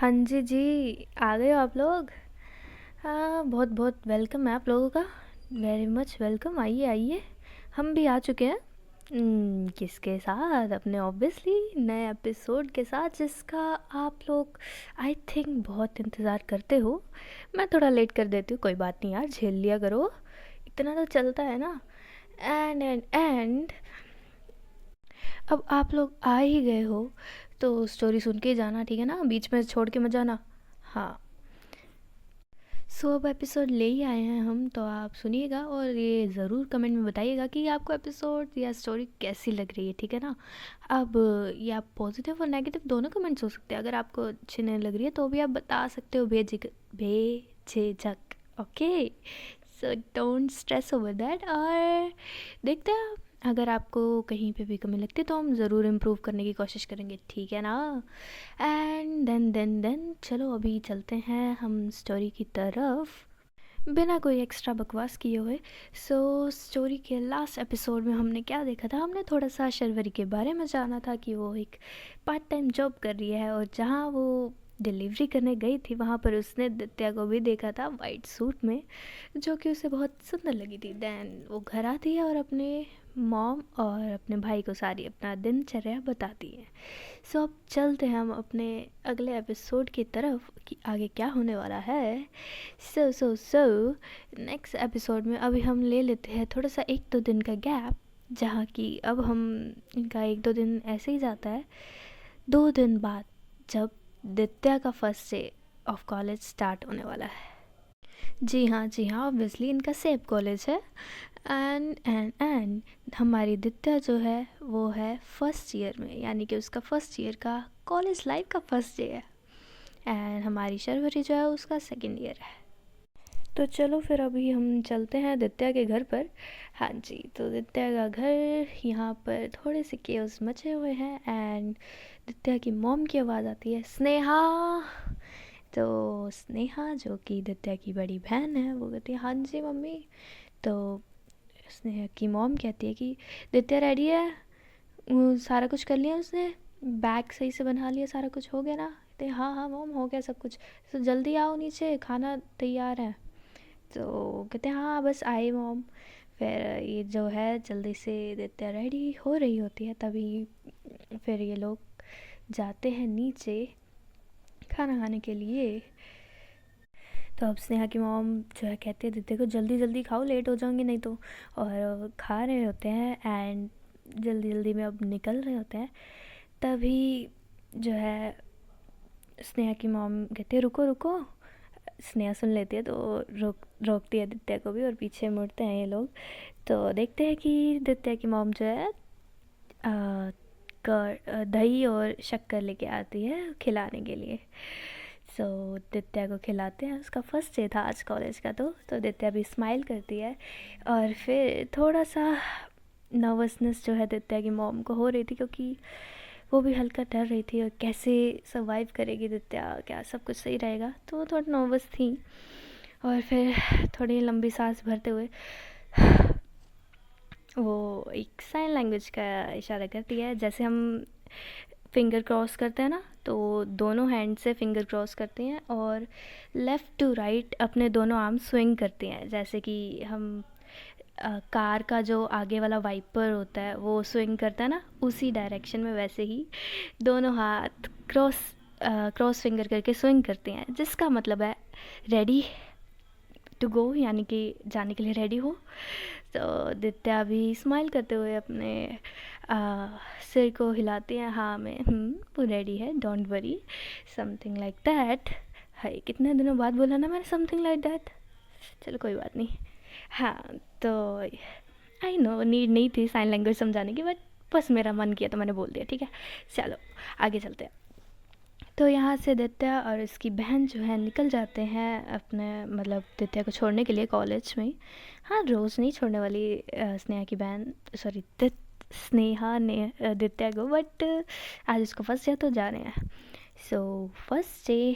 हाँ जी जी, आ गए हो आप लोग। हाँ, बहुत बहुत वेलकम है आप लोगों का। Very much welcome. आइए आइए, हम भी आ चुके हैं। किसके साथ? अपने ऑब्वियसली नए एपिसोड के साथ, जिसका आप लोग आई थिंक बहुत इंतज़ार करते हो। मैं थोड़ा लेट कर देती हूँ, कोई बात नहीं यार, झेल लिया करो, इतना तो चलता है ना। एंड अब आप लोग आ ही गए हो तो स्टोरी सुन के ही जाना, ठीक है ना? बीच में छोड़ के मत जाना। हाँ, अब एपिसोड ले ही आए हैं हम, तो आप सुनिएगा और ये ज़रूर कमेंट में बताइएगा कि आपको एपिसोड या स्टोरी कैसी लग रही है, ठीक है ना? अब ये आप पॉजिटिव और नेगेटिव दोनों कमेंट्स हो सकते हैं। अगर आपको अच्छी नहीं लग रही है तो भी आप बता सकते हो बेझिझक। Okay, so don't stress over that. और देखते हैं, अगर आपको कहीं पे भी कमी लगती है तो हम ज़रूर इम्प्रूव करने की कोशिश करेंगे, ठीक है ना? एंड देन चलो अभी चलते हैं हम स्टोरी की तरफ, बिना कोई एक्स्ट्रा बकवास किए हुए। स्टोरी के लास्ट एपिसोड में हमने क्या देखा था? हमने थोड़ा सा शर्वरी के बारे में जाना था कि वो एक पार्ट टाइम जॉब कर रही है, और जहाँ वो डिलीवरी करने गई थी वहाँ पर उसने दित्या को भी देखा था वाइट सूट में, जो कि उसे बहुत सुंदर लगी थी। देन वो घर आती है और अपने मॉम और अपने भाई को सारी अपना दिनचर्या बताती है। अब चलते हैं हम अपने अगले एपिसोड की तरफ कि आगे क्या होने वाला है। सो नेक्स्ट एपिसोड में अभी हम ले लेते हैं थोड़ा सा 1-2 दिन का गैप, जहाँ की अब हम इनका 1-2 दिन ऐसे ही जाता है। 2 दिन बाद जब दित्या का first day of college start होने वाला है। जी हाँ, ऑब्वियसली इनका सेम कॉलेज है। एंड हमारी दित्या जो है वो है फर्स्ट ईयर में, यानी कि उसका फर्स्ट ईयर का कॉलेज लाइफ का फर्स्ट डे है। एंड हमारी शर्वरी जो है उसका सेकंड ईयर है। तो चलो फिर अभी हम चलते हैं दित्या के घर पर। हाँ जी, तो दित्या का घर, यहाँ पर थोड़े से केओस मचे हुए हैं। एंड दित्या की मॉम की आवाज़ आती है, स्नेहा। तो स्नेहा जो कि दित्या की बड़ी बहन है, वो कहती है हाँ जी मम्मी। तो स्नेहा की मॉम कहती है कि दित्या रेडी है, वो सारा कुछ कर लिया उसने, बैग सही से बना लिया, सारा कुछ हो गया ना? कहते हाँ हाँ मॉम, हो गया सब कुछ, तो जल्दी आओ नीचे, खाना तैयार है। तो कहते हैं हाँ बस आए मॉम। फिर ये जो है जल्दी से दित्या रेडी हो रही होती है, तभी फिर ये लोग जाते हैं नीचे खाना खाने के लिए। तो अब स्नेहा की मॉम जो है कहती है दित्या को जल्दी जल्दी खाओ, लेट हो जाओगे नहीं तो। और खा रहे होते हैं एंड जल्दी जल्दी में अब निकल रहे होते हैं, तभी जो है स्नेहा की मॉम कहती है रुको रुको। स्नेहा सुन लेती है तो रोकती है दित्या को भी, और पीछे मुड़ते हैं ये लोग। तो देखते हैं कि दित्या की मॉम जो है दही और शक्कर लेके आती है खिलाने के लिए। दित्या को खिलाते हैं, उसका फर्स्ट डे था आज कॉलेज का। तो दित्या भी स्माइल करती है। और फिर थोड़ा सा नर्वसनेस जो है दित्या की मॉम को हो रही थी, क्योंकि वो भी हल्का डर रही थी, और कैसे सर्वाइव करेगी दित्या, क्या सब कुछ सही रहेगा, तो वो थोड़ा नर्वस थी। और फिर थोड़ी लंबी सांस भरते हुए वो एक साइन लैंग्वेज का इशारा करती है, जैसे हम फिंगर क्रॉस करते हैं ना, तो दोनों हैंड से फिंगर क्रॉस करते हैं और लेफ़्ट टू राइट अपने दोनों आर्म स्विंग करते हैं, जैसे कि हम कार का जो आगे वाला वाइपर होता है वो स्विंग करता है ना, उसी डायरेक्शन में वैसे ही दोनों हाथ क्रॉस फिंगर करके स्विंग करते हैं, जिसका मतलब है रेडी टू गो, यानी कि जाने के लिए रेडी हो। तो दित्या भी स्माइल करते हुए अपने सिर को हिलाती हैं, हाँ मैं वो रेडी है, don't worry, something like that. Hi, कितने दिनों बाद बोला ना मैंने समथिंग लाइक दैट। चलो कोई बात नहीं। हाँ, तो आई नो नीड नहीं थी साइन लैंग्वेज समझाने की, बट बस मेरा मन किया तो मैंने बोल दिया, ठीक है। चलो आगे चलते हैं। तो यहाँ से दित्या और इसकी बहन जो है निकल जाते हैं अपने, मतलब दित्या को छोड़ने के लिए कॉलेज में। हाँ, रोज़ नहीं छोड़ने वाली स्नेहा की बहन, सॉरी स्नेहा ने दित्या को, बट आज उसको फर्स्ट डे तो जा रहे हैं। फर्स्ट डे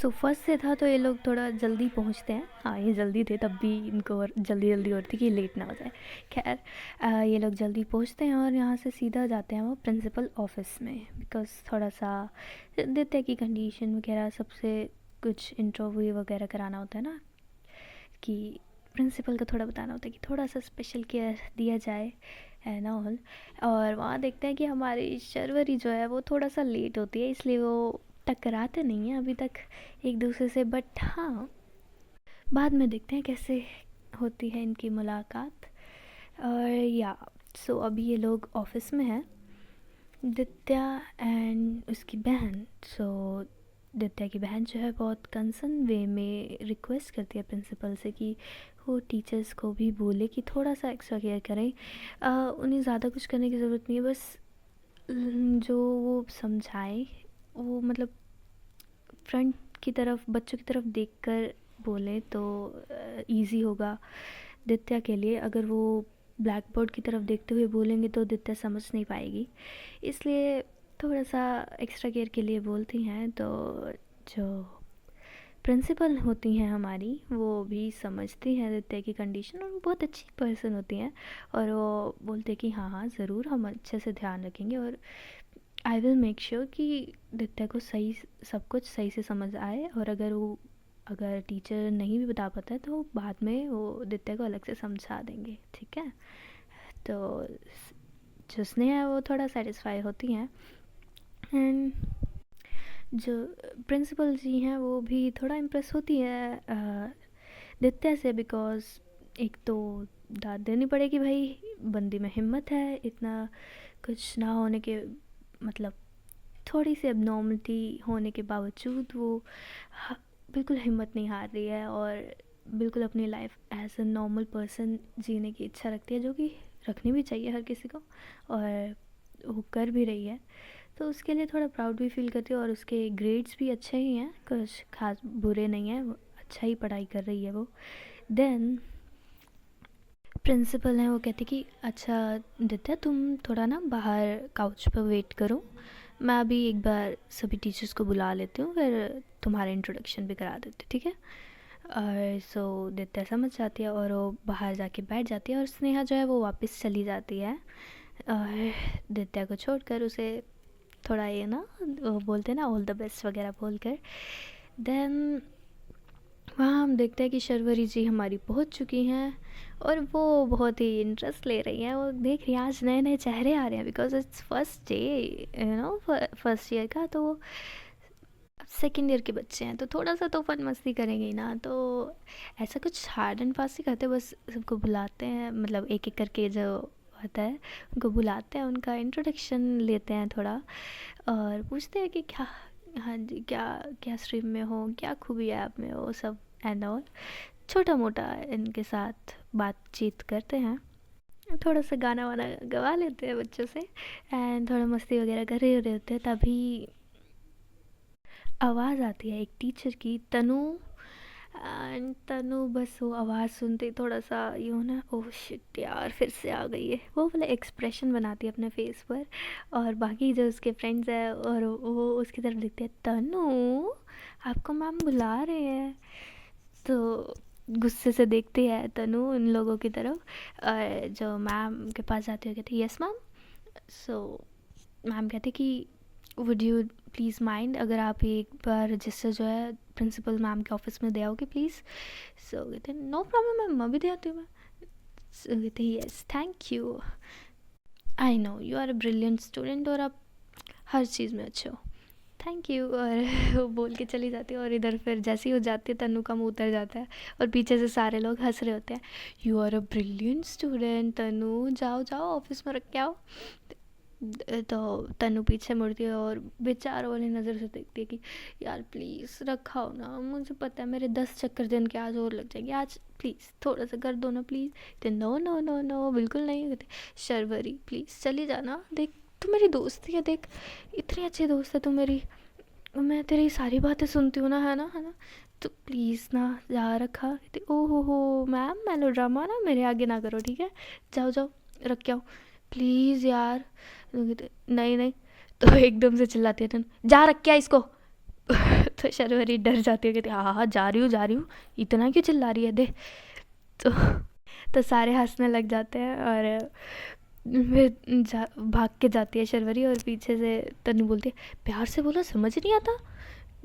सो फर्स्ट से था तो ये लोग थोड़ा जल्दी पहुंचते हैं, हाँ ये जल्दी थे तब भी इनको और जल्दी जल्दी होती कि लेट ना हो जाए। खैर ये लोग जल्दी पहुंचते हैं और यहाँ से सीधा जाते हैं वो प्रिंसिपल ऑफिस में, बिकॉज थोड़ा सा देते हैं कि कंडीशन वगैरह सबसे कुछ इंटरव्यू वगैरह कराना होता है ना, कि प्रिंसिपल का थोड़ा बताना होता है कि थोड़ा सा स्पेशल केयर दिया जाए एंड ऑल। और वहाँ देखते हैं कि हमारी शर्वरी जो है वो थोड़ा सा लेट होती है, इसलिए वो टकराते नहीं हैं अभी तक एक दूसरे से, बट हाँ बाद में देखते हैं कैसे होती है इनकी मुलाकात। और या सो अभी ये लोग ऑफिस में हैं, दित्या एंड उसकी बहन। सो दित्या की बहन जो है बहुत कंसर्न वे में रिक्वेस्ट करती है प्रिंसिपल से कि वो टीचर्स को भी बोले कि थोड़ा सा एक्स्ट्रा केयर करें, उन्हें ज़्यादा कुछ करने की ज़रूरत नहीं है, बस जो वो समझाए वो मतलब फ्रंट की तरफ बच्चों की तरफ देखकर बोले तो इजी होगा दित्या के लिए। अगर वो ब्लैक बोर्ड की तरफ देखते हुए बोलेंगे तो दित्या समझ नहीं पाएगी, इसलिए थोड़ा सा एक्स्ट्रा केयर के लिए बोलती हैं। तो जो प्रिंसिपल होती हैं हमारी वो भी समझती हैं दित्या की कंडीशन, और वो बहुत अच्छी पर्सन होती हैं, और वो बोलते कि हाँ हाँ ज़रूर हम अच्छे से ध्यान रखेंगे और आई विल मेक श्योर कि दित्या को सही सब कुछ सही से समझ आए, और अगर टीचर नहीं भी बता पाता है तो बाद में वो दित्या को अलग से समझा देंगे, ठीक है। तो जो स्नेहा है वो थोड़ा सेटिस्फाई होती हैं, एंड जो प्रिंसिपल जी हैं वो भी थोड़ा इम्प्रेस होती है दित्या से, बिकॉज एक तो डांट देनी पड़ेगी भाई, बंदी में हिम्मत है, इतना कुछ ना होने के मतलब थोड़ी सी एबनॉर्मलिटी होने के बावजूद वो बिल्कुल हिम्मत नहीं हार रही है और बिल्कुल अपनी life as a normal person जीने की इच्छा रखती है, जो कि रखनी भी चाहिए हर किसी को, और वो कर भी रही है। तो उसके लिए थोड़ा प्राउड भी फील करती है, और उसके ग्रेड्स भी अच्छे ही हैं, कुछ खास बुरे नहीं हैं, वो अच्छा ही पढ़ाई कर रही है वो। देन प्रिंसिपल हैं वो कहती कि अच्छा दित्या तुम थोड़ा ना बाहर काउच पर वेट करो, मैं अभी एक बार सभी टीचर्स को बुला लेती हूँ, फिर तुम्हारा इंट्रोडक्शन भी करा देती, ठीक है। और सो दित्या समझ जाती है और वो बाहर जाके बैठ जाती है, और स्नेहा जो है वो वापस चली जाती है और दित्या को छोड़कर उसे थोड़ा ये ना वो बोलते हैं ना ऑल द बेस्ट वगैरह बोलकर। देन वहाँ हम देखते हैं कि शर्वरी जी हमारी पहुँच चुकी हैं, और वो बहुत ही इंटरेस्ट ले रही हैं, वो देख रही हैं आज नए नए चेहरे आ रहे हैं, because it's first day you know first year का, तो सेकेंड ईयर के बच्चे हैं तो थोड़ा सा तो फन मस्ती करेंगे ही ना, तो ऐसा कुछ हार्ड एंड फास्ट ही करते, बस सबको बुलाते हैं, मतलब एक एक करके जो होता है उनको बुलाते हैं, उनका इंट्रोडक्शन लेते हैं थोड़ा, और पूछते हैं कि क्या, हाँ जी क्या क्या स्ट्रीम में हो, क्या खूबी है आप में, वो सब एंड ऑल, छोटा मोटा इनके साथ बातचीत करते हैं, थोड़ा सा गाना वाना गवा लेते हैं बच्चों से, एंड थोड़ा मस्ती वगैरह कर रहे होते हैं। तभी आवाज़ आती है एक टीचर की, तनु, एंड तनु बस वो आवाज़ सुनते ही थोड़ा सा यूँ ना ओह शिट यार फिर से आ गई है, वो वाला एक्सप्रेशन बनाती है अपने फेस पर, और बाकी जो उसके फ्रेंड्स हैं और वो उसकी तरफ देखते हैं, तनु आपको मैम बुला रहे हैं, तो गुस्से से देखती है तनु इन लोगों की तरफ, और जो मैम के पास जाती है कहती है यस मैम। सो मैम कहते कि वुड यू प्लीज़ माइंड अगर आप एक बार रजिस्टर जो है प्रिंसिपल मैम के ऑफिस में दे आओगे प्लीज़। सो कहते नो प्रॉब्लम मैम, मैं भी दे आती हूँ मैं। सो कहते yes thank you, I know you are a brilliant student और आप हर चीज़ में अच्छे हो, थैंक यू, और वो बोल के चली जाती है, और इधर फिर जैसे ही हो जाती है तनु का मुँह उतर जाता है और पीछे से सारे लोग हंस रहे होते हैं, you are a brilliant student Tanu, जाओ जाओ ऑफिस में रख के आओ। तो तनु पीछे मुड़ती है और बेचारा वाली नज़र से देखती है कि यार प्लीज़ रखाओ ना, मुझे पता है मेरे 10 चक्कर दिन के आज और लग जाएंगे, आज प्लीज़ थोड़ा सा कर दो ना प्लीज़। तो नो नो नो नो बिल्कुल नहीं कहते, शर्वरी प्लीज़ चली जाना, देख तू मेरी दोस्ती है, देख इतनी अच्छी दोस्त है तू मेरी, मैं तेरी सारी बातें सुनती हूँ ना, है ना, तो प्लीज़ ना जा रखा। कहते ओ हो मैम मेलो ड्रामा ना मेरे आगे ना करो, ठीक है, जाओ जाओ रख के आओ प्लीज़ यार। तो कहते नहीं नहीं, तो एकदम से चिल्लाती है तनु जा रख के आ इसको तो शर्वरी डर जाती है, कहती है हाँ हाँ जा रही हूँ जा रही हूँ, इतना क्यों चिल्ला रही है दे। तो सारे हंसने लग जाते हैं और फिर भाग के जाती है शर्वरी और पीछे से तन्नू बोलती है प्यार से बोला समझ नहीं आता,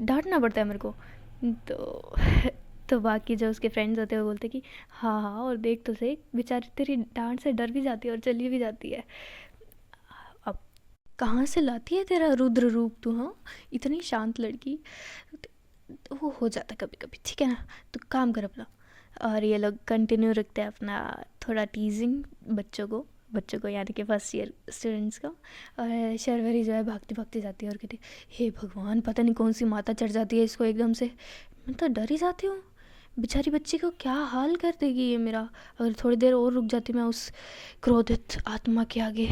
डांटना पड़ता है मेरे को। तो बाकी जो उसके फ्रेंड्स होते हैं वो बोलते कि हाँ हाँ और देख तो सही बेचारी तेरी डांट से डर भी जाती है और चली भी जाती है। अब कहाँ से लाती है तेरा रुद्र रूप तू, हाँ इतनी शांत लड़की। तो वो हो जाता कभी कभी, ठीक है ना, तो काम कर अपना। और ये लोग कंटिन्यू रखते हैं अपना थोड़ा टीजिंग बच्चों को यानी कि फर्स्ट ईयर स्टूडेंट्स का। और शर्वरी जो है भागती भागती जाती है और कहती है हे भगवान पता नहीं कौन सी माता चढ़ जाती है इसको एकदम से, मैं तो डर ही जाती हूँ बेचारी बच्ची को क्या हाल कर देगी ये मेरा, अगर थोड़ी देर और रुक जाती मैं उस क्रोधित आत्मा के आगे।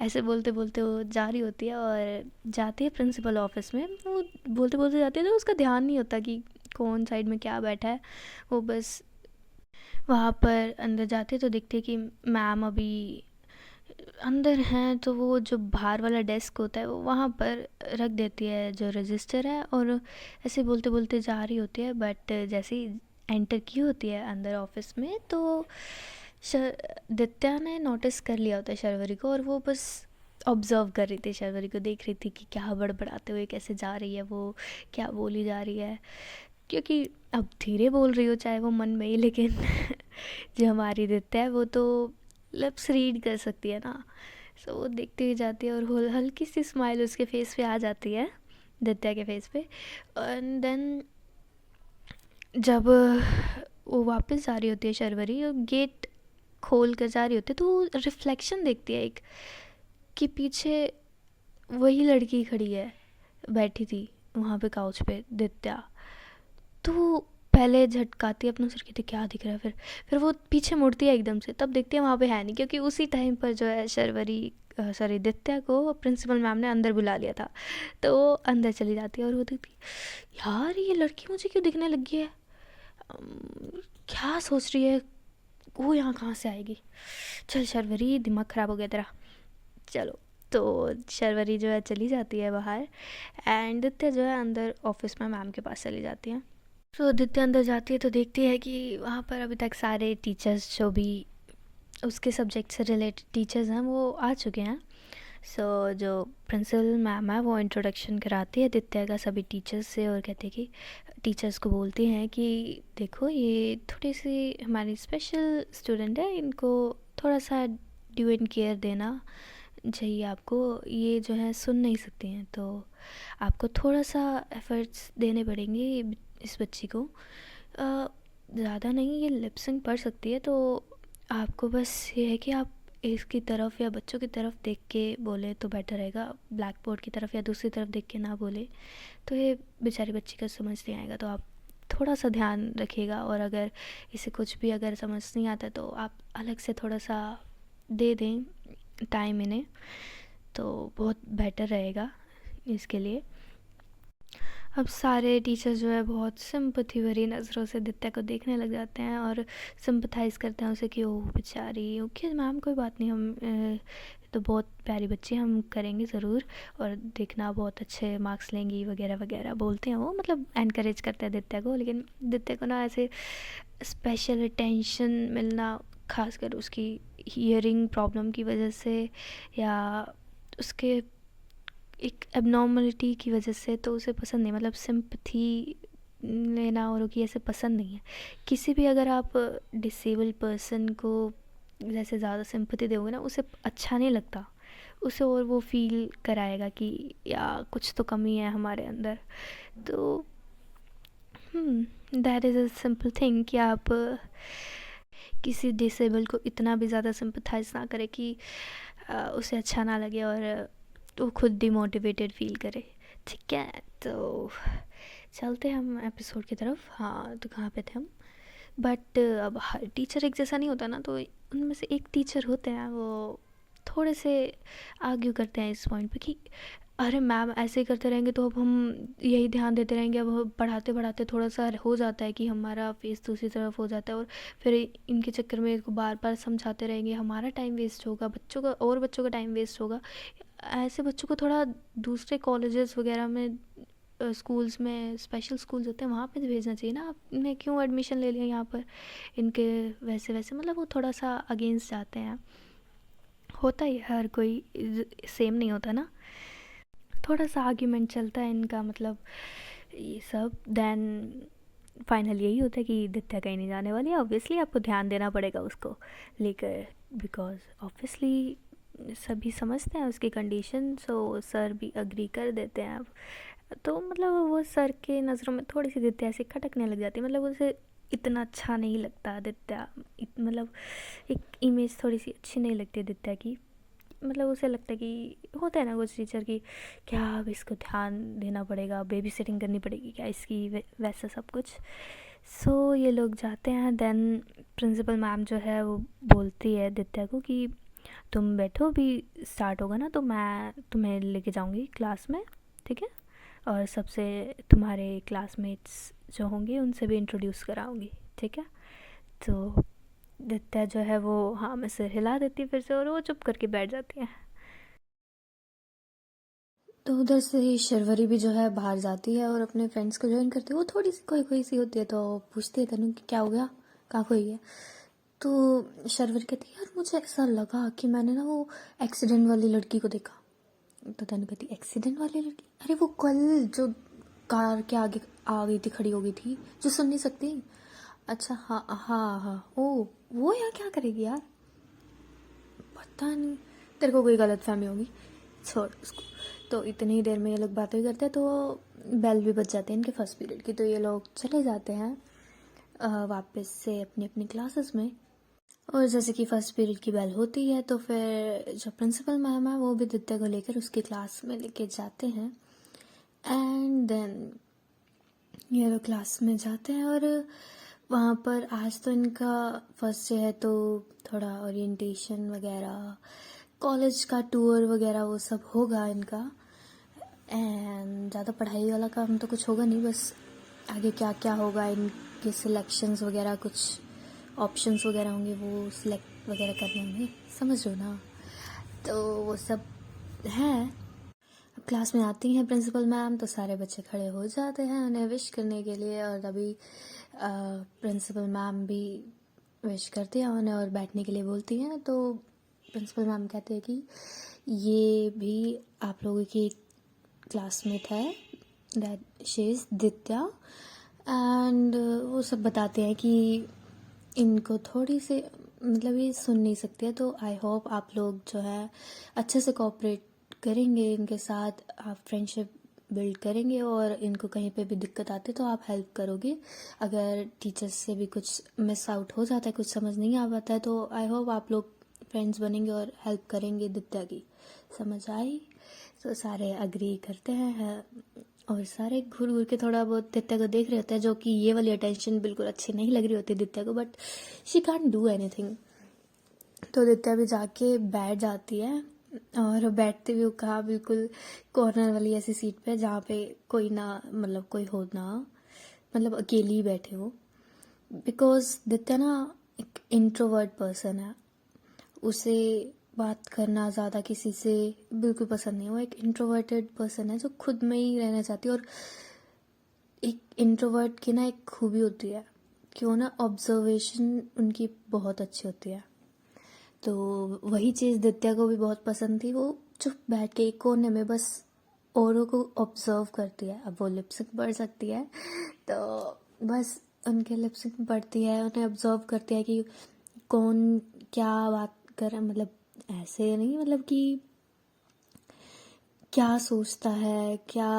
ऐसे बोलते बोलते वो जा रही होती है और जाती है प्रिंसिपल ऑफिस में। वो बोलते बोलते जाती है तो उसका ध्यान नहीं होता कि कौन साइड में क्या बैठा है। वो बस वहाँ पर अंदर जाते तो दिखते कि मैम अभी अंदर हैं, तो वो जो बाहर वाला डेस्क होता है वो वहाँ पर रख देती है जो रजिस्टर है, और ऐसे बोलते बोलते जा रही होती है। बट जैसे ही एंटर की होती है अंदर ऑफिस में तो दित्या ने नोटिस कर लिया होता है शर्वरी को, और वो बस ऑब्ज़र्व कर रही थी, शर्वरी को देख रही थी कि क्या बड़बड़ाते हुए कैसे जा रही है वो, क्या बोली जा रही है। क्योंकि अब धीरे बोल रही हो चाहे वो मन में ही, लेकिन जो हमारी दित्या है वो तो लिप्स रीड कर सकती है ना। सो वो देखती हुई जाती है और हल्की सी स्माइल उसके फेस पे आ जाती है, दित्या के फेस पे। एंड देन जब वो वापस जा रही होती है शर्वरी और गेट खोल कर जा रही होती है तो वो रिफ्लेक्शन देखती है एक, कि पीछे वही लड़की खड़ी है, बैठी थी वहाँ पे काउच पे, दित्या। तो पहले झटकाती है अपना सिर, कहती क्या दिख रहा है, फिर वो पीछे मुड़ती है एकदम से, तब देखती है वहाँ पे है नहीं, क्योंकि उसी टाइम पर जो है शर्वरी सॉरी दित्या को प्रिंसिपल मैम ने अंदर बुला लिया था। तो वो अंदर चली जाती है और वो देखती यार ये लड़की मुझे क्यों दिखने लगी है, क्या सोच रही है, वो यहाँ कहाँ से आएगी, चल शर्वरी दिमाग ख़राब हो गया तेरा, चलो। तो शर्वरी जो है चली जाती है बाहर एंड दित्या जो है अंदर ऑफिस में मैम के पास चली जाती है। तो दित्या अंदर जाती है तो देखती है कि वहाँ पर अभी तक सारे टीचर्स जो भी उसके सब्जेक्ट से रिलेटेड टीचर्स हैं वो आ चुके हैं। सो जो प्रिंसिपल मैम है वो इंट्रोडक्शन कराती है दित्या का सभी टीचर्स से, और कहते हैं कि टीचर्स को बोलती हैं कि देखो ये थोड़ी सी हमारी स्पेशल स्टूडेंट है, इनको थोड़ा सा ड्यू एंड केयर देना चाहिए आपको, ये जो है सुन नहीं सकती हैं, तो आपको थोड़ा सा एफ़र्ट्स देने पड़ेंगे इस बच्ची को। ज़्यादा नहीं, ये लिप सिंक पढ़ सकती है, तो आपको बस ये है कि आप इसकी तरफ या बच्चों की तरफ देख के बोले तो बेटर रहेगा, ब्लैक बोर्ड की तरफ या दूसरी तरफ देख के ना बोले तो ये बेचारी बच्ची का समझ नहीं आएगा। तो आप थोड़ा सा ध्यान रखिएगा, और अगर इसे कुछ भी अगर समझ नहीं आता तो आप अलग से थोड़ा सा दे दें टाइम इन्हें, तो बहुत बेटर रहेगा इसके लिए। अब सारे टीचर्स जो है बहुत सिंपथी भरी नज़रों से दित्या को देखने लग जाते हैं और सिंपथाइज़ करते हैं उसे कि ओह बेचारी, ओके मैम कोई बात नहीं, हम तो बहुत प्यारी बच्ची, हम करेंगे ज़रूर, और देखना बहुत अच्छे मार्क्स लेंगी वगैरह वगैरह बोलते हैं वो, मतलब एनकरेज करते हैं दित्या को। लेकिन दित्या को ना ऐसे स्पेशल अटेंशन मिलना, खासकर उसकी हियरिंग प्रॉब्लम की वजह से या उसके एक एबनॉर्मलिटी की वजह से, तो उसे पसंद नहीं, मतलब सिंपथी लेना और कि ऐसे पसंद नहीं है। किसी भी अगर आप डिसेबल पर्सन को जैसे ज़्यादा सिंपथी दोगे ना, उसे अच्छा नहीं लगता, उसे और वो फील कराएगा कि या कुछ तो कमी है हमारे अंदर। तो that is a simple thing कि आप किसी डिसेबल को इतना भी ज़्यादा सिंपथाइज ना करें कि उसे अच्छा ना लगे और वो खुद डिमोटिवेटेड फील करे, ठीक है। तो चलते हैं हम एपिसोड की तरफ। हाँ, तो कहाँ पे थे हम, बट अब हर टीचर एक जैसा नहीं होता ना, तो उनमें से एक टीचर होते हैं वो थोड़े से आर्ग्यू करते हैं इस पॉइंट पे कि अरे मैम ऐसे ही करते रहेंगे तो अब हम यही ध्यान देते रहेंगे, अब पढ़ाते पढ़ाते थोड़ा सा हो जाता है कि हमारा फेस दूसरी तरफ हो जाता है, और फिर इनके चक्कर में इसको बार बार समझाते रहेंगे, हमारा टाइम वेस्ट होगा, बच्चों का टाइम वेस्ट होगा। ऐसे बच्चों को थोड़ा दूसरे कॉलेजेस वगैरह में स्कूल्स में, स्पेशल स्कूल्स होते हैं वहाँ पे भेजना चाहिए ना, आपने क्यों एडमिशन ले लिया यहाँ पर इनके वैसे वैसे, मतलब वो थोड़ा सा अगेंस्ट जाते हैं। होता ही है, हर कोई सेम नहीं होता ना, थोड़ा सा आर्ग्यूमेंट चलता है इनका, मतलब ये सब। देन फाइनल यही होता है कि दित्या कहीं नहीं जाने वाली है, ऑब्वियसली आपको ध्यान देना पड़ेगा उसको लेकर, बिकॉज ऑब्वियसली सभी समझते हैं उसकी कंडीशन, सो सर भी अग्री कर देते हैं। अब तो मतलब वो सर के नज़रों में थोड़ी सी दित्या ऐसे खटकने लग जाती है, मतलब उसे इतना अच्छा नहीं लगता दित्या, मतलब एक इमेज थोड़ी सी अच्छी नहीं लगती दित्या की, मतलब उसे लगता है कि होता है ना कुछ टीचर की, क्या अब इसको ध्यान देना पड़ेगा, बेबी सिटिंग करनी पड़ेगी क्या इसकी, वैसा सब कुछ। सो ये लोग जाते हैं। देन प्रिंसिपल मैम जो है वो बोलती है दित्या को कि तुम बैठो, भी स्टार्ट होगा ना तो मैं तुम्हें लेके जाऊंगी क्लास में, ठीक है, और सबसे तुम्हारे क्लासमेट्स जो होंगे उनसे भी इंट्रोड्यूस कराऊंगी, ठीक है। तो दित्या जो है वो हाँ में सिर हिला देती है फिर से, और वो चुप करके बैठ जाती है। तो उधर से ही शर्वरी भी जो है बाहर जाती है और अपने फ्रेंड्स को ज्वाइन करती है। वो थोड़ी सी खोई खोई सी होती है, तो पूछती है तनु कि क्या हो गया, कहाँ खोई है। तो शर्वरी कहती है यार मुझे ऐसा लगा कि मैंने ना वो एक्सीडेंट वाली लड़की को देखा। तो तनु कहती एक्सीडेंट वाली लड़की, अरे वो कल जो कार के आगे आ गई थी, खड़ी हो गई थी, जो सुन नहीं सकती। अच्छा हाँ हाँ हाँ, ओ वो यहाँ क्या करेगी यार, पता नहीं, तेरे को कोई गलत फहमी होगी, छोड़ उसको। तो इतनी ही देर में ये लोग बातें करते हैं, तो बेल भी बज जाते हैं इनके फर्स्ट पीरियड की, तो ये लोग चले जाते हैं वापस से अपनी अपनी क्लासेस में। और जैसे कि फर्स्ट पीरियड की बेल होती है तो फिर जो प्रिंसिपल मैम है वो भी दित्या को लेकर उसकी क्लास में लेके जाते हैं। एंड देन ये लोग क्लास में जाते हैं, और वहाँ पर आज तो इनका फर्स्ट डे है, तो थोड़ा ओरिएंटेशन वगैरह, कॉलेज का टूर वगैरह वो सब होगा इनका। एंड ज़्यादा पढ़ाई वाला काम तो कुछ होगा नहीं, बस आगे क्या क्या होगा इनके सिलेक्शंस वगैरह, कुछ ऑप्शंस वगैरह होंगे वो सिलेक्ट वगैरह करने होंगे, समझ लो ना। तो वो सब है। अब क्लास में आती हैं प्रिंसिपल मैम तो सारे बच्चे खड़े हो जाते हैं उन्हें विश करने के लिए, और तभी प्रिंसिपल मैम भी विश करती हैं उन्हें और बैठने के लिए बोलती हैं। तो प्रिंसिपल मैम कहते हैं कि ये भी आप लोगों की क्लासमेट है, दैट शी इज़ दित्या। एंड वो सब बताते हैं कि इनको थोड़ी सी मतलब ये सुन नहीं सकती है, तो आई होप आप लोग जो है अच्छे से कोऑपरेट करेंगे इनके साथ, आप फ्रेंडशिप बिल्ड करेंगे, और इनको कहीं पे भी दिक्कत आती है तो आप हेल्प करोगे। अगर टीचर्स से भी कुछ मिस आउट हो जाता है, कुछ समझ नहीं आ पाता है, तो आई होप आप लोग फ्रेंड्स बनेंगे और हेल्प करेंगे दित्या की। समझ आई? तो सारे अग्री करते हैं, और सारे घूर घूर के थोड़ा बहुत दित्या को देख रहे होते हैं, जो कि ये वाली अटेंशन बिल्कुल अच्छी नहीं लग रही होती दित्या को, but she can't do anything. तो दित्या भी जाके बैठ जाती है, और बैठते हुए कहा बिल्कुल कॉर्नर वाली ऐसी सीट पे जहाँ पे कोई ना, मतलब कोई हो ना, मतलब अकेली ही बैठे हो। बिकॉज दित्या ना एक इंट्रोवर्ट पर्सन है, उसे बात करना ज़्यादा किसी से बिल्कुल पसंद नहीं। वो एक इंट्रोवर्टेड पर्सन है जो खुद में ही रहना चाहती है, और एक इंट्रोवर्ट की ना एक खूबी होती है कि वो ना ऑब्जर्वेशन उनकी बहुत अच्छी होती है। तो वही चीज़ दित्या को भी बहुत पसंद थी, वो चुप बैठ के एक कोने में बस औरों को ऑब्जर्व करती है। अब वो लिपसिंक पढ़ सकती है, तो बस उनके लिपसिंक पढ़ती है, उन्हें ऑब्जर्व करती है कि कौन क्या बात कर रहा है, मतलब ऐसे नहीं, मतलब कि क्या सोचता है, क्या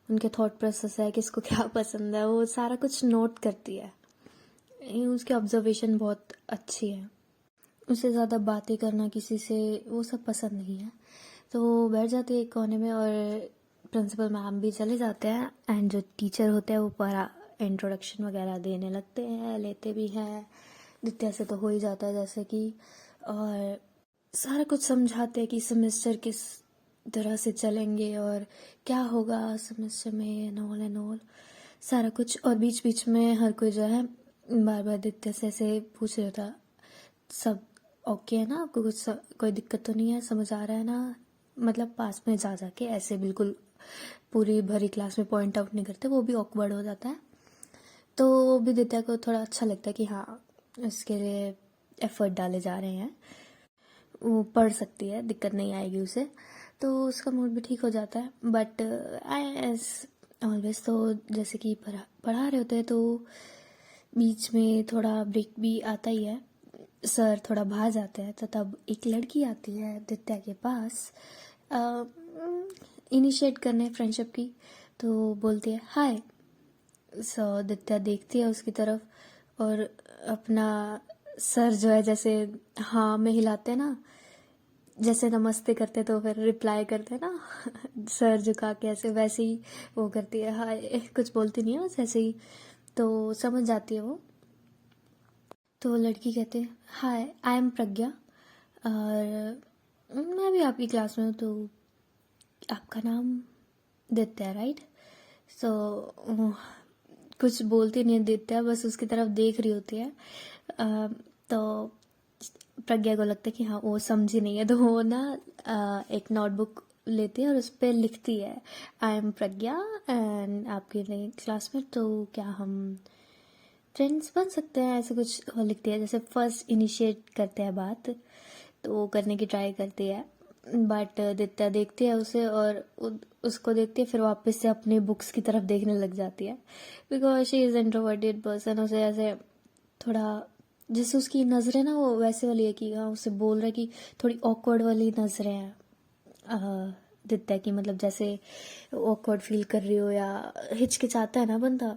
उनके थॉट प्रोसेस है, किसको क्या पसंद है, वो सारा कुछ नोट करती है। उसकी ऑब्जर्वेशन बहुत अच्छी है। उसे ज़्यादा बातें करना किसी से वो सब पसंद नहीं है, तो वो बैठ जाती है एक कोने में, और प्रिंसिपल मैम भी चले जाते हैं। एंड जो टीचर होते हैं वो पूरा इंट्रोडक्शन वगैरह देने लगते हैं, लेते भी हैं। दित्या से तो हो ही जाता है जैसे कि, और सारा कुछ समझाते हैं कि सेमेस्टर किस तरह से चलेंगे और क्या होगा सेमेस्टर में, एंड ऑल सारा कुछ। और बीच बीच में हर कोई जो है बार बार दित्या से ऐसे पूछ रहा था, सब ओके है ना, आपको कुछ कोई दिक्कत तो नहीं है, समझ आ रहा है ना, मतलब पास में जा जाके ऐसे बिल्कुल पूरी भरी क्लास में पॉइंट आउट नहीं करते, वो भी ऑकवर्ड हो जाता है। तो वो भी दित्या को थोड़ा अच्छा लगता है कि हाँ इसके लिए एफर्ट डाले जा रहे हैं, वो पढ़ सकती है, दिक्कत नहीं आएगी उसे, तो उसका मूड भी ठीक हो जाता है। बट आई एज ऑलवेज, तो जैसे कि पढ़ा रहे होते हैं तो बीच में थोड़ा ब्रेक भी आता ही है, सर थोड़ा बाहर जाते हैं, तो तब एक लड़की आती है दित्या के पास इनिशिएट करने फ्रेंडशिप की। तो बोलती है हाय। सो दित्या देखती है उसकी तरफ और अपना सर जो है जैसे हाँ में हिलाते हैं ना, जैसे नमस्ते करते तो फिर रिप्लाई करते ना सर झुका के ऐसे, वैसे ही वो करती है, हाय कुछ बोलती नहीं है बस ऐसे ही, तो समझ जाती है वो। तो लड़की कहते हैं हाय आई एम प्रज्ञा और मैं भी आपकी क्लास में हूँ, तो आपका नाम दित्या राइट। सो कुछ बोलती नहीं है दित्या, बस उसकी तरफ देख रही होती है। तो प्रज्ञा को लगता है कि हाँ वो समझी नहीं है, तो वो ना एक नोटबुक लेती है और उस पर लिखती है आई एम प्रज्ञा एंड आपके नई क्लासमेट, तो क्या हम फ्रेंड्स बन सकते हैं, ऐसे कुछ वो लिखती है। जैसे फर्स्ट इनिशिएट करते हैं बात, तो वो करने की ट्राई करती है, बट दित्या देखती है उसे और उसको देखती है, फिर वापस से अपनी बुक्स की तरफ देखने लग जाती है, because she is introverted person. उसे ऐसे थोड़ा जैसे उसकी नज़रें ना वो वैसे वाली है कि हाँ उसे बोल रहा है कि थोड़ी ऑकवर्ड वाली नज़रें हैं दित्या की, मतलब जैसे ऑकवर्ड फील कर रही हो या हिचकिचाता है ना बंदा,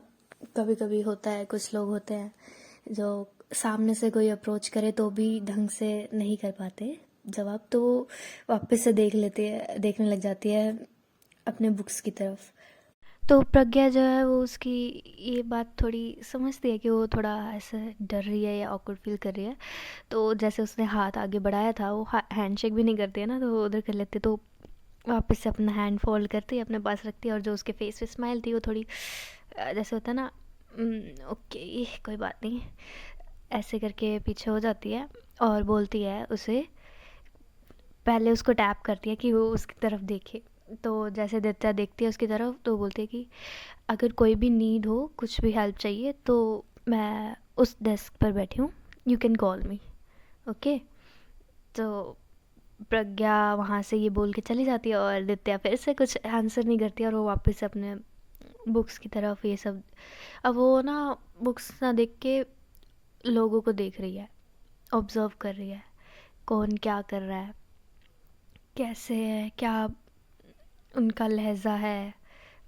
कभी कभी होता है, कुछ लोग होते हैं जो सामने से कोई अप्रोच करे तो भी ढंग से नहीं कर पाते जवाब, तो वापस से देखने लग जाती है अपने बुक्स की तरफ। तो प्रज्ञा जो है वो उसकी ये बात थोड़ी समझती है कि वो थोड़ा ऐसे डर रही है या ऑकवर्ड फील कर रही है, तो जैसे उसने हाथ आगे बढ़ाया था, वो हैंडशेक भी नहीं करती है ना, तो वो उधर कर लेते, तो वापस से अपना हैंड फोल्ड करती है, अपने पास रखती है, और जो उसके फेस पे स्माइल थी वो थोड़ी जैसे होता है ना ओके कोई बात नहीं, ऐसे करके पीछे हो जाती है और बोलती है उसे, पहले उसको टैप करती है कि वो उसकी तरफ देखे। तो जैसे दित्या देखती है उसकी तरफ तो बोलती है कि अगर कोई भी नीड हो, कुछ भी हेल्प चाहिए, तो मैं उस डेस्क पर बैठी हूँ, you can call me, okay. तो प्रज्ञा वहाँ से ये बोल के चली जाती है और दित्या फिर से कुछ आंसर नहीं करती और वो वापस से अपने बुक्स की तरफ ये सब, अब वो ना बुक्स ना देख के लोगों को देख रही है, ऑब्जर्व कर रही है, कौन क्या कर रहा है, कैसे है, क्या उनका लहजा है,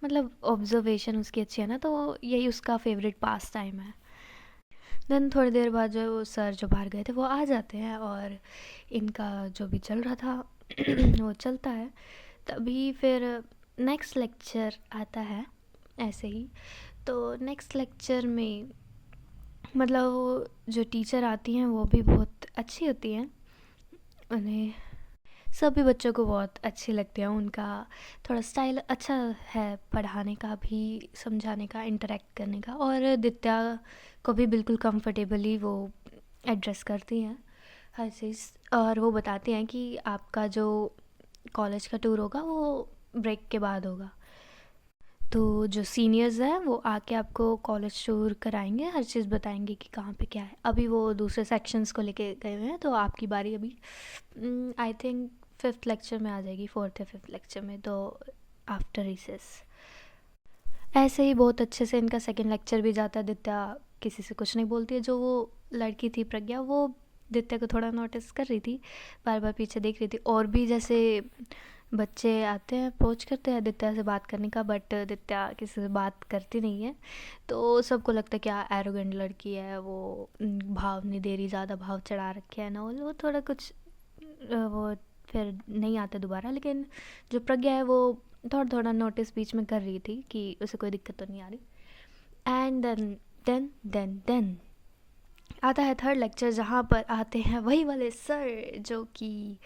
मतलब ऑब्जर्वेशन उसकी अच्छी है ना, तो यही उसका फेवरेट पास टाइम है। देन थोड़ी देर बाद जो है वो सर जो बाहर गए थे वो आ जाते हैं और इनका जो भी चल रहा था वो चलता है। तभी फिर नेक्स्ट लेक्चर आता है ऐसे ही। तो नेक्स्ट लेक्चर में मतलब वो जो टीचर आती हैं वो भी बहुत अच्छी होती हैं, उन्हें सभी बच्चों को बहुत अच्छी लगती हैं, उनका थोड़ा स्टाइल अच्छा है पढ़ाने का भी, समझाने का, इंटरेक्ट करने का, और दित्या को भी बिल्कुल कंफर्टेबली वो एड्रेस करती हैं हर चीज़, और वो बताती हैं कि आपका जो कॉलेज का टूर होगा वो ब्रेक के बाद होगा, तो जो सीनियर्स हैं वो आके आपको कॉलेज टूर कराएंगे, हर चीज़ बताएंगे कि कहाँ पे क्या है। अभी वो दूसरे सेक्शंस को लेके गए हुए हैं, तो आपकी बारी अभी आई थिंक 5th लेक्चर में आ जाएगी, 4th या 5th लेक्चर में, तो आफ्टर रिसेस। ऐसे ही बहुत अच्छे से इनका सेकंड लेक्चर भी जाता है, दित्या किसी से कुछ नहीं बोलती है। जो वो लड़की थी प्रज्ञा, वो दित्या को थोड़ा नोटिस कर रही थी, बार बार पीछे देख रही थी, और भी जैसे बच्चे आते हैं अप्रोच करते हैं दित्या से बात करने का, बट दित्या किसी से बात करती नहीं है, तो सबको लगता है क्या एरोगेंट लड़की है, वो भाव नहीं दे रही, ज़्यादा भाव चढ़ा रखे है ना, वो थोड़ा कुछ वो फिर नहीं आता दोबारा। लेकिन जो प्रज्ञा है वो थोड़ा थोड़ा नोटिस बीच में कर रही थी कि उसे कोई दिक्कत तो नहीं आ रही। एंड देन आता है थर्ड लेक्चर, जहाँ पर आते हैं वही वाले सर जो कि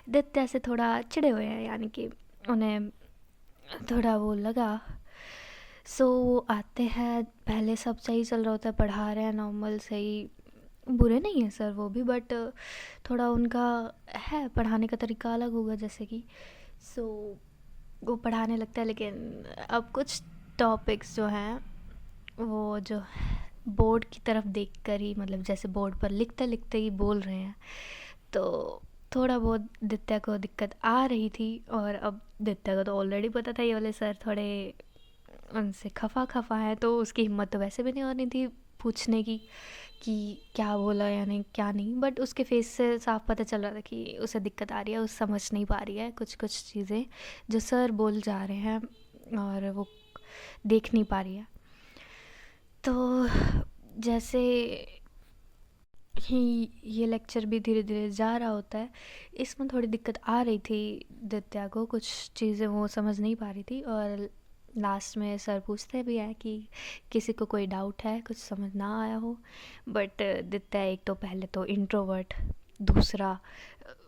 दित्या से थोड़ा चिढ़े हुए हैं, यानी कि उन्हें थोड़ा वो लगा। सो वो आते हैं, पहले सब सही चल रहा होता है, पढ़ा रहे हैं नॉर्मल सही, बुरे नहीं है सर वो भी, बट थोड़ा उनका है पढ़ाने का तरीका अलग होगा जैसे कि। सो वो पढ़ाने लगता है, लेकिन अब कुछ टॉपिक्स जो हैं वो जो बोर्ड की तरफ देखकर ही, मतलब जैसे बोर्ड पर लिखते लिखते ही बोल रहे हैं, तो थोड़ा बहुत दित्या को दिक्कत आ रही थी। और अब दित्या को तो ऑलरेडी पता था ये वाले सर थोड़े उनसे खफा खफा है, तो उसकी हिम्मत तो वैसे भी नहीं हो रही थी पूछने की कि क्या बोला या नहीं क्या नहीं। बट उसके फेस से साफ पता चल रहा था कि उसे दिक्कत आ रही है, उसे समझ नहीं पा रही है कुछ कुछ चीज़ें जो सर बोल जा रहे हैं, और वो देख नहीं पा रही है। तो जैसे ही ये लेक्चर भी धीरे धीरे जा रहा होता है, इसमें थोड़ी दिक्कत आ रही थी दित्या को, कुछ चीज़ें वो समझ नहीं पा रही थी। और लास्ट में सर पूछते भी हैं कि किसी को कोई डाउट है, कुछ समझ ना आया हो। बट दित्या एक तो पहले तो इंट्रोवर्ट, दूसरा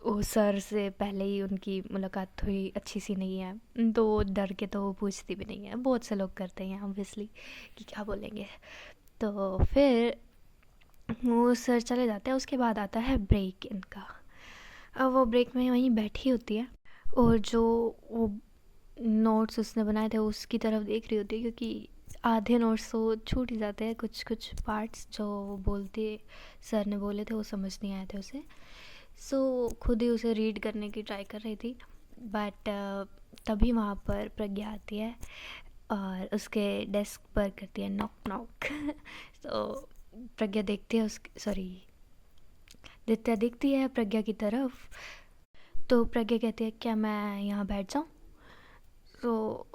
वो सर से पहले ही उनकी मुलाकात हुई अच्छी सी नहीं है, तो वो डर के तो वो पूछती भी नहीं है। बहुत से लोग करते हैं ऑब्वियसली कि क्या बोलेंगे। तो फिर वो सर चले जाते हैं, उसके बाद आता है ब्रेक इनका। अब वो ब्रेक में वहीं बैठी होती है और जो वो नोट्स उसने बनाए थे उसकी तरफ देख रही होती है, क्योंकि आधे नोट्स तो छूट ही जाते हैं, कुछ कुछ पार्ट्स जो बोलते सर ने बोले थे वो समझ नहीं आए थे उसे। सो खुद ही उसे रीड करने की ट्राई कर रही थी। बट तभी वहाँ पर प्रज्ञा आती है और उसके डेस्क पर करती है नॉक नॉक। तो प्रज्ञा देखती है दित्या देखती है प्रज्ञा की तरफ। तो प्रज्ञा कहती है क्या मैं यहाँ बैठ जाऊँ। तो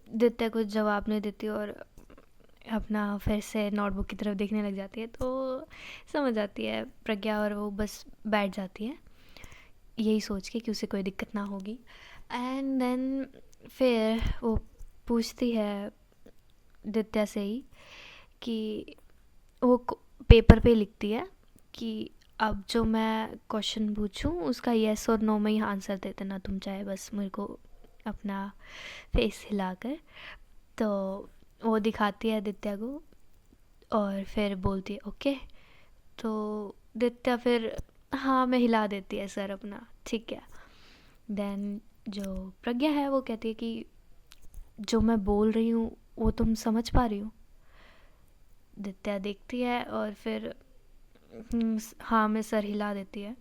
दित्या कुछ जवाब नहीं देती और अपना फिर से नोटबुक की तरफ देखने लग जाती है। तो समझ आती है प्रज्ञा और वो बस बैठ जाती है, यही सोच के कि उसे कोई दिक्कत ना होगी। एंड देन फिर वो पूछती है दित्या से ही कि वो पेपर पे लिखती है कि अब जो मैं क्वेश्चन पूछूं उसका येस और नो में ही आंसर दे देना तुम, चाहे बस मेरे को अपना फेस हिलाकर। तो वो दिखाती है दित्या को और फिर बोलती है ओके। तो दित्या फिर हाँ में हिला देती है सर अपना, ठीक है। देन जो प्रज्ञा है वो कहती है कि जो मैं बोल रही हूँ वो तुम समझ पा रही हो। दित्या देखती है और फिर हाँ में सर हिला देती है।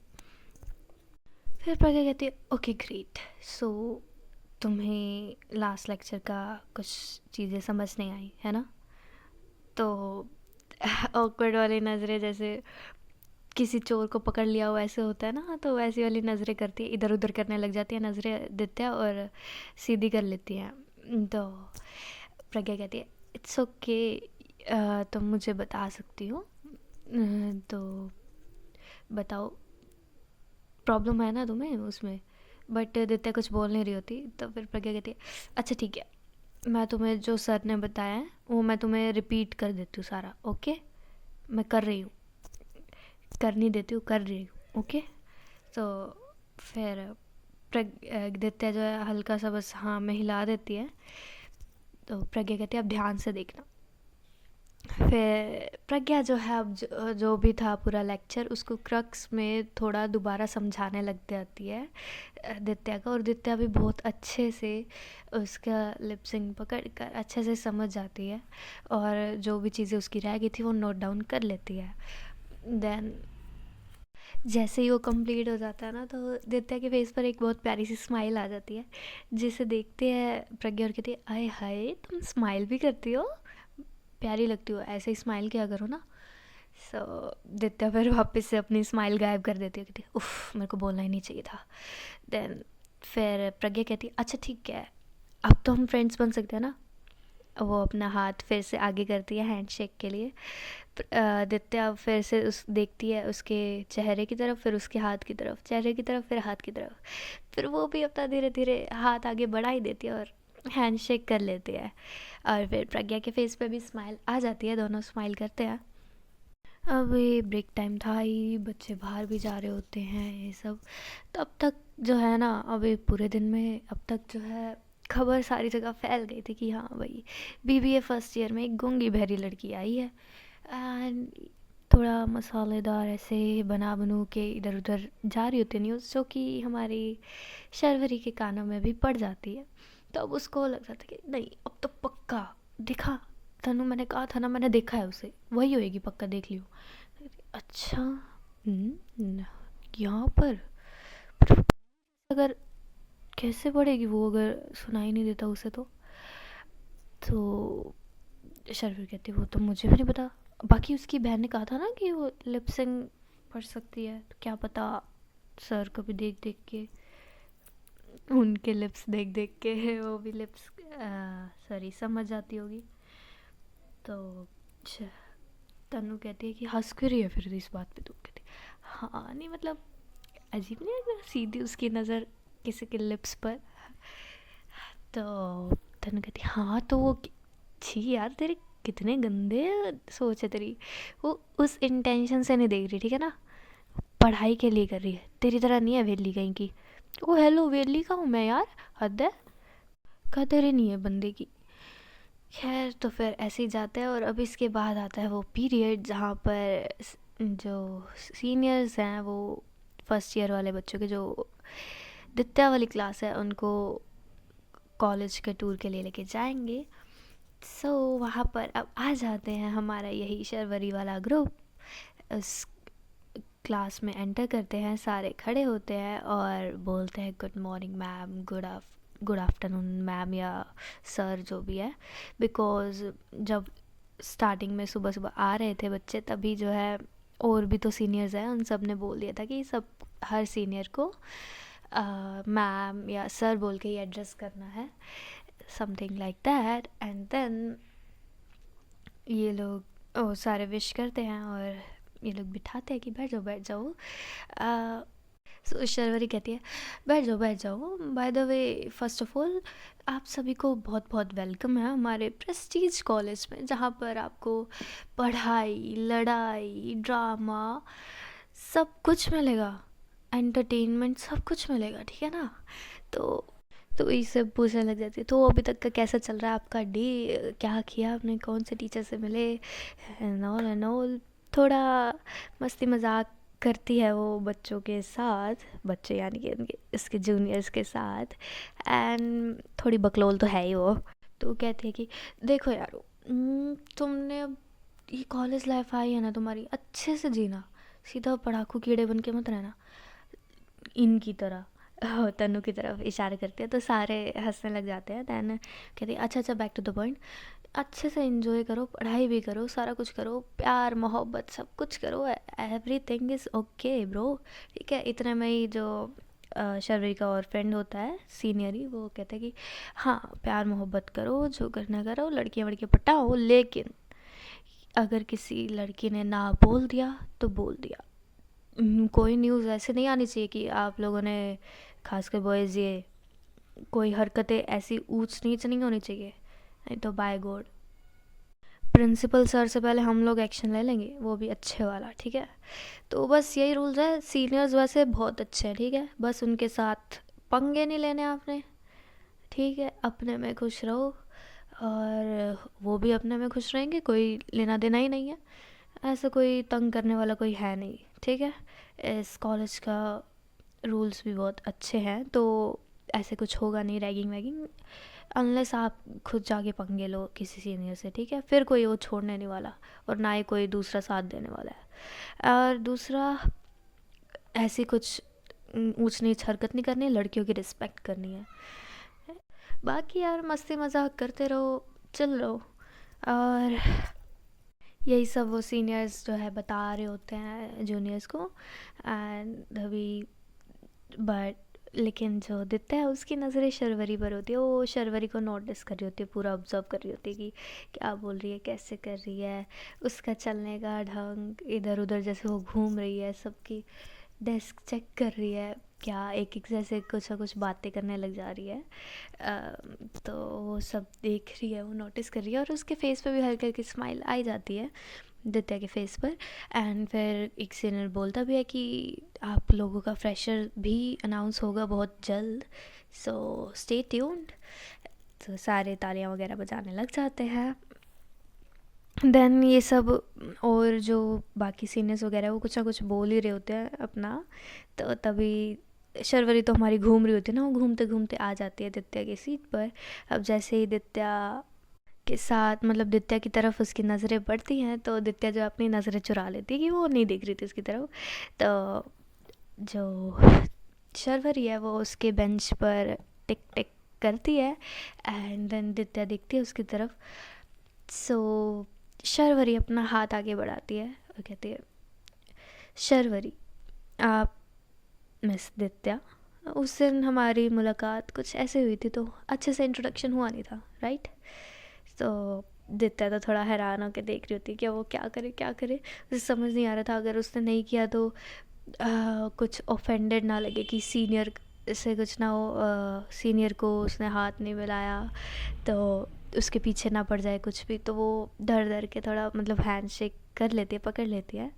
फिर प्रज्ञा कहती है ओके ग्रेट, सो तुम्हें लास्ट लेक्चर का कुछ चीज़ें समझ नहीं आई है ना। तो ऑकवर्ड वाली नज़रें, जैसे किसी चोर को पकड़ लिया हो ऐसे होता है ना, तो वैसी वाली नज़रें करती है, इधर उधर करने लग जाती है नज़रें दित्या और सीधी कर लेती हैं। तो प्रज्ञा कहती है इट्स ओके, तुम मुझे बता सकती हो, तो बताओ प्रॉब्लम है ना तुम्हें उसमें। बट दित्या कुछ बोल नहीं रही होती। तो फिर प्रज्ञा कहती है अच्छा ठीक है, मैं तुम्हें जो सर ने बताया है वो मैं तुम्हें रिपीट कर देती हूँ सारा, ओके। मैं कर रही हूँ, करनी देती हूँ, कर रही हूँ, ओके। तो फिर दित्या जो है हल्का सा बस हाँ में हिला देती है। तो प्रज्ञा कहती है अब ध्यान से देखना। फिर प्रज्ञा जो है अब जो भी था पूरा लेक्चर उसको क्रक्स में थोड़ा दोबारा समझाने लग जाती है दित्या का, और दित्या भी बहुत अच्छे से उसका लिप सिंक पकड़ कर अच्छे से समझ जाती है और जो भी चीज़ें उसकी रह गई थी वो नोट डाउन कर लेती है। देन जैसे ही वो कंप्लीट हो जाता है ना, तो दित्या के फेस पर एक बहुत प्यारी सी स्माइल आ जाती है, जिसे देखते हैं प्रज्ञा और कहती है आय हाय तुम स्माइल भी करती हो, प्यारी लगती हो, ऐसे ही स्माइल किया करो ना। सो दित्या फिर वापस से अपनी स्माइल गायब कर देती है, कहती है उफ मेरे को बोलना ही नहीं चाहिए था। देन फिर प्रज्ञा कहती है अच्छा ठीक है, अब तो हम फ्रेंड्स बन सकते हैं ना। वो अपना हाथ फिर से आगे करती है हैंडशेक के लिए। दित्या फिर से उस देखती है उसके चेहरे की तरफ, फिर उसके हाथ की तरफ, चेहरे की तरफ, फिर हाथ की तरफ। फिर वो भी अपना धीरे धीरे हाथ आगे बढ़ा ही देती है और हैंडशेक कर लेती है। और फिर प्रज्ञा के फेस पे भी स्माइल आ जाती है, दोनों स्माइल करते हैं। अब ये ब्रेक टाइम था ही, बच्चे बाहर भी जा रहे होते हैं ये सब। तो अब तक जो है ना, अभी पूरे दिन में अब तक जो है खबर सारी जगह फैल गई थी कि हाँ भाई बीबीए फर्स्ट ईयर में एक गूंगी बहरी लड़की आई है। एंड थोड़ा मसालेदार ऐसे बना बनू के इधर उधर जा रही होती न्यूज़, जो कि हमारी शर्वरी के कानों में भी पड़ जाती है। तब उसको लगता था कि नहीं अब तो पक्का दिखा, तनु मैंने कहा था ना, मैंने देखा है उसे, वही होएगी पक्का, देख लियो। अच्छा यहाँ पर अगर कैसे पढ़ेगी वो, अगर सुनाई नहीं देता उसे तो शर्विर कहती वो तो मुझे भी नहीं पता। बाकी उसकी बहन ने कहा था ना कि वो लिपसिंग पढ़ सकती है, तो क्या पता सर को भी देख देख के, उनके लिप्स देख देख के वो भी लिप्स सॉरी समझ जाती होगी। तो तनु कहती है कि हंस क्यों रही है फिर इस बात पे, तो कहती हाँ नहीं मतलब अजीब नहीं लग, सीधी उसकी नज़र किसी के लिप्स पर। तो तनु कहती हाँ तो वो छी यार तेरे कितने गंदे सोच है तेरी, वो उस इंटेंशन से नहीं देख रही, ठीक है ना, पढ़ाई के लिए कर रही है, तेरी तरह नहीं है वेली कहीं की। ओ हेलो वेली का हूँ मैं यार, हद है, कदर ही नहीं है बंदे की। खैर तो फिर ऐसे ही जाता है, और अब इसके बाद आता है वो पीरियड जहाँ पर जो सीनियर्स हैं वो फर्स्ट ईयर वाले बच्चों के, जो दित्या वाली क्लास है, उनको कॉलेज के टूर के लिए लेके जाएंगे। सो वहाँ पर अब आ जाते हैं हमारा यही शर्वरी वाला ग्रुप। उस क्लास में एंटर करते हैं, सारे खड़े होते हैं और बोलते हैं good morning ma'am, good afternoon ma'am या सर जो भी है। बिकॉज़ जब स्टार्टिंग में सुबह सुबह आ रहे थे बच्चे, तभी जो है और भी तो सीनियर्स हैं, उन सब ने बोल दिया था कि सब हर सीनियर को मैम या सर बोल के ही एड्रेस करना है, something like that. And then ये लोग सारे विश करते हैं और ये लोग बिठाते हैं कि बैठ जाओ बैठ जाओ। सो शर्वरी कहती है बैठ जाओ, by the way first of all आप सभी को बहुत बहुत वेलकम है हमारे प्रेस्टीज कॉलेज में, जहाँ पर आपको पढ़ाई, लड़ाई, ड्रामा सब कुछ मिलेगा, एंटरटेनमेंट सब कुछ मिलेगा, ठीक है ना। तो ये सब पूछने लग जाती है, तो अभी तक का कैसा चल रहा है आपका डे, क्या किया आपने, कौन से टीचर से मिले, एंड ऑल। थोड़ा मस्ती मजाक करती है वो बच्चों के साथ, बच्चे यानी कि उनके इसके जूनियर्स के साथ, एंड थोड़ी बकलोल तो है ही वो। तो कहती है कि देखो यार तुमने अब ये कॉलेज लाइफ आई है ना तुम्हारी, अच्छे से जीना, सीधा पढ़ाकू कीड़े बन के मत रहना इनकी तरह। तनु की तरफ इशारा करती है, तो सारे हंसने लग जाते हैं। दैन कहती है अच्छा बैक टू द पॉइंट, अच्छे से एंजॉय करो, पढ़ाई भी करो, सारा कुछ करो, प्यार मोहब्बत सब कुछ करो, एवरीथिंग इज़ ओके ब्रो, ठीक है। इतने में ही जो शर्वरी का और फ्रेंड होता है सीनियर ही, वो कहता है कि हाँ प्यार मोहब्बत करो, जो करना करो, लड़कियाँ वड़कियाँ पटाओ, लेकिन अगर किसी लड़की ने ना बोल दिया तो बोल दिया, कोई न्यूज़ ऐसे नहीं आनी चाहिए कि आप लोगों ने, खासकर बॉयज़, ये कोई हरकतें ऐसी ऊंच नीच नहीं होनी चाहिए, नहीं तो बाय गॉड प्रिंसिपल सर से पहले हम लोग एक्शन ले लेंगे, वो भी अच्छे वाला, ठीक है। तो बस यही रूल्स है। सीनियर्स वैसे बहुत अच्छे हैं, ठीक है, बस उनके साथ पंगे नहीं लेने आपने, ठीक है, अपने में खुश रहो और वो भी अपने में खुश रहेंगे, कोई लेना देना ही नहीं है, ऐसा कोई तंग करने वाला कोई है नहीं, ठीक है। इस कॉलेज का रूल्स भी बहुत अच्छे हैं, तो ऐसे कुछ होगा नहीं रैगिंग वैगिंग, अनलेस आप खुद जाके पंगे लो किसी सीनियर से, ठीक है, फिर कोई वो छोड़ने नहीं वाला, और ना ही कोई दूसरा साथ देने वाला है। और दूसरा, ऐसी कुछ ऊंच नीच हरकत नहीं करनी, लड़कियों की रिस्पेक्ट करनी है। बाकी यार मस्ती मजाक करते रहो, चल रहो, और यही सब वो सीनियर्स जो है बता रहे होते हैं जूनियर्स को। एंड अभी बट लेकिन जो दित्ता है उसकी नज़रें शर्वरी पर होती है, वो शर्वरी को नोटिस कर रही होती है, पूरा ऑब्जर्व कर रही होती है कि क्या बोल रही है, कैसे कर रही है, उसका चलने का ढंग, इधर उधर जैसे वो घूम रही है, सबकी डेस्क चेक कर रही है, क्या एक एक जैसे कुछ ना कुछ बातें करने लग जा रही है। तो वो सब देख रही है, वो नोटिस कर रही है, और उसके फेस पे भी हल्की हल्की स्माइल आई जाती है दित्या के फेस पर। एंड फिर एक सीनियर बोलता भी है कि आप लोगों का फ्रेशर भी अनाउंस होगा बहुत जल्द, सो स्टे ट्यून्ड। तो सारे तालियां वगैरह बजाने लग जाते हैं। देन ये सब और जो बाकी सीनियर्स वगैरह वो कुछ ना कुछ बोल ही रहे होते हैं अपना, तो तभी शर्वरी तो हमारी घूम रही होती है ना, वो घूमते घूमते आ जाती है दित्या की सीट पर। अब जैसे ही दित्या के साथ मतलब दित्या की तरफ उसकी नज़रें पड़ती हैं तो दित्या जो अपनी नज़रें चुरा लेती है कि वो नहीं देख रही थी उसकी तरफ। तो जो शर्वरी है वो उसके बेंच पर टिक टिक करती है एंड देन दित्या देखती है उसकी तरफ। सो शर्वरी अपना हाथ आगे बढ़ाती है और कहती है, शर्वरी आप मिस दित्या, उस दिन हमारी मुलाकात कुछ ऐसे हुई थी तो अच्छे से इंट्रोडक्शन हुआ नहीं था, राइट? तो दित्या तो थोड़ा हैरान होकर देख रही होती है कि वो क्या करे क्या करे, उसे समझ नहीं आ रहा था अगर उसने नहीं किया तो कुछ ऑफेंडेड ना लगे कि सीनियर से कुछ ना हो, सीनियर को उसने हाथ नहीं मिलाया तो उसके पीछे ना पड़ जाए कुछ भी। तो वो डर डर के थोड़ा मतलब हैंड शेक कर लेती है, पकड़ लेती है,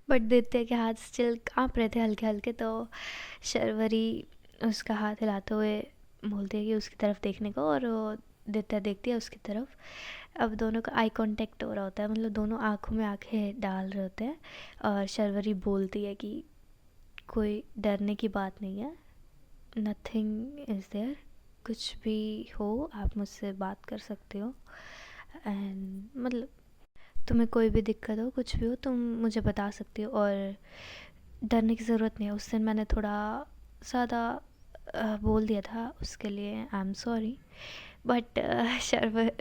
बट दित्या के हाथ स्टिल काँप रहे थे हल्के हल्के। तो शर्वरी उसका हाथ हिलाते हुए बोलती है कि उसकी तरफ देखने को, और वो दित्या देखती है उसकी तरफ। अब दोनों का आई कांटेक्ट हो रहा होता है, मतलब दोनों आँखों में आंखें डाल रहे होते हैं और शर्वरी बोलती है कि कोई डरने की बात नहीं है, नथिंग इज़ देयर, कुछ भी हो आप मुझसे बात कर सकते हो एंड मतलब तुम्हें कोई भी दिक्कत हो कुछ भी हो तुम मुझे बता सकती हो और डरने की ज़रूरत नहीं है। उस दिन मैंने थोड़ा ज़्यादा बोल दिया था, उसके लिए आई एम सॉरी। बट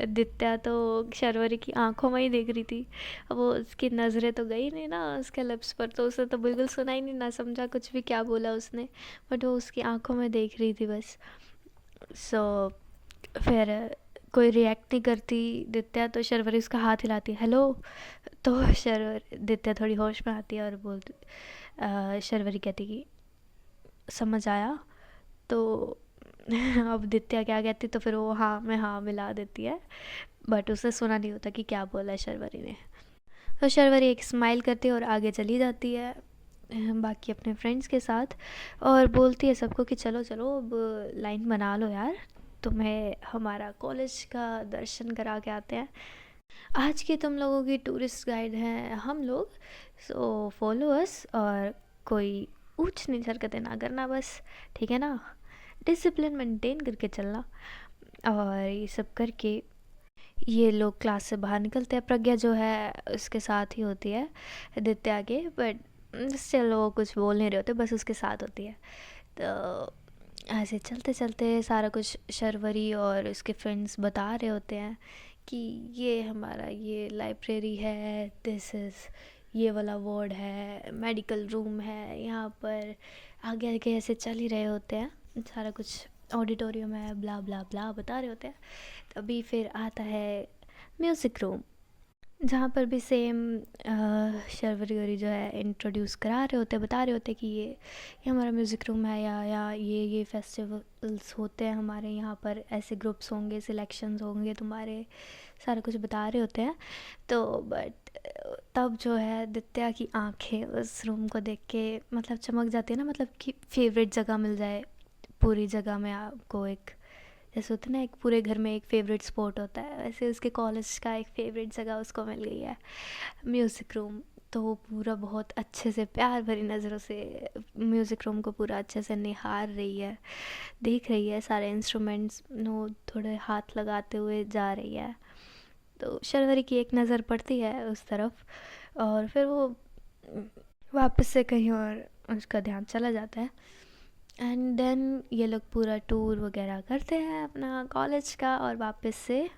दित्या तो शर्वरी की आंखों में ही देख रही थी, अब वो उसकी नज़रें तो गई नहीं ना उसके लिप्स पर, तो उसे तो बिल्कुल सुना ही नहीं, ना समझा कुछ भी क्या बोला उसने, बट वो उसकी आंखों में देख रही थी बस। सो फिर कोई रिएक्ट नहीं करती दित्या, तो शर्वरी उसका हाथ हिलाती है, हेलो। तो दित्या थोड़ी होश में आती है और बोलती, शर्वरी कहती कि समझ आया। तो अब दित्या क्या कहती, तो फिर वो हाँ में हाँ मिला देती है, बट उसे सुना नहीं होता कि क्या बोला है शर्वरी ने। तो शर्वरी एक स्माइल करती है और आगे चली जाती है बाकी अपने फ्रेंड्स के साथ, और बोलती है सबको कि चलो चलो अब लाइन बना लो यार, तुम्हें हमारा कॉलेज का दर्शन करा के आते हैं। आज के तुम लोगों की टूरिस्ट गाइड हैं हम लोग, सो फॉलो अस, और कोई ऊंच नीच हरकतें ना करना बस, ठीक है ना, डिसिप्लिन मेंटेन करके चलना। और ये सब करके ये लोग क्लास से बाहर निकलते हैं। प्रज्ञा जो है उसके साथ ही होती है दित्या के, बट स्टिल वो कुछ बोल नहीं रहे होते, बस उसके साथ होती है। तो ऐसे चलते चलते सारा कुछ शर्वरी और उसके फ्रेंड्स बता रहे होते हैं कि ये हमारा ये लाइब्रेरी है, दिस इज़ ये वाला वार्ड है, मेडिकल रूम है यहाँ पर, आगे आगे ऐसे चल ही रहे होते हैं, सारा कुछ ऑडिटोरियम है, ब्ला ब्ला ब्ला बता रहे होते हैं। तभी फिर आता है म्यूज़िक रूम, जहाँ पर भी सेम शर्वरी वरी जो है इंट्रोड्यूस करा रहे होते, बता रहे होते कि ये हमारा म्यूज़िक रूम है, या ये फेस्टिवल्स होते हैं हमारे यहाँ पर, ऐसे ग्रुप्स होंगे, सिलेक्शंस होंगे तुम्हारे, सारा कुछ बता रहे होते हैं। तो बट तब जो है दित्या की आंखें उस रूम को देख के मतलब चमक जाती है ना, मतलब कि फेवरेट जगह मिल जाए पूरी जगह में आपको, एक जैसे होता है ना एक पूरे घर में एक फ़ेवरेट स्पॉट होता है, वैसे उसके कॉलेज का एक फ़ेवरेट जगह उसको मिल गई है, म्यूज़िक रूम। तो वो पूरा बहुत अच्छे से प्यार भरी नज़रों से म्यूज़िक रूम को पूरा अच्छे से निहार रही है, देख रही है, सारे इंस्ट्रूमेंट्स नो थोड़े हाथ लगाते हुए जा रही है। तो शर्वरी की एक नज़र पड़ती है उस तरफ और फिर वो वापस से कहीं और उसका ध्यान चला जाता है। एंड देन ये लोग पूरा टूर वगैरह करते हैं अपना कॉलेज का, और वापस से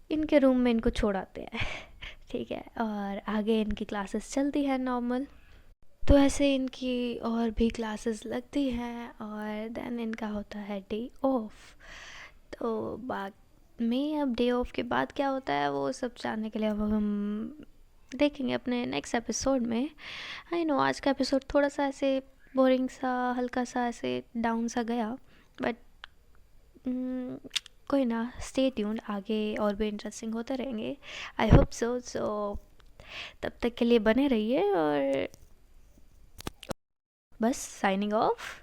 इनके रूम में इनको छोड़ाते हैं ठीक है, और आगे इनकी क्लासेस चलती है नॉर्मल। तो ऐसे इनकी और भी क्लासेस लगती हैं और देन इनका होता है डे ऑफ। तो बाद में अब डे ऑफ के बाद क्या होता है वो सब जानने के लिए अब हम देखेंगे अपने नेक्स्ट एपिसोड में। आई नो आज का एपिसोड थोड़ा सा ऐसे बोरिंग सा, हल्का सा ऐसे डाउन सा गया, बट कोई ना, स्टे ट्यून्ड, आगे और भी इंटरेस्टिंग होते रहेंगे, आई होप सो। तब तक के लिए बने रहिए और बस साइनिंग ऑफ।